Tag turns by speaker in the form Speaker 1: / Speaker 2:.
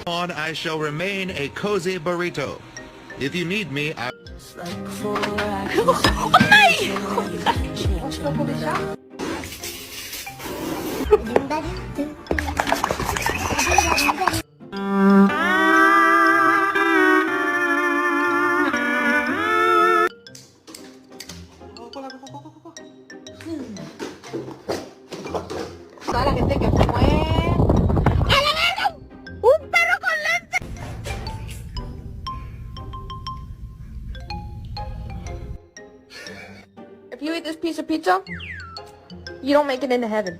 Speaker 1: on, I shall remain a cozy burrito. If you need me, I...
Speaker 2: Toda la gente que fue. ¡A la verga! ¡Un perro con lentes! If you eat this piece of pizza, you don't make it into heaven.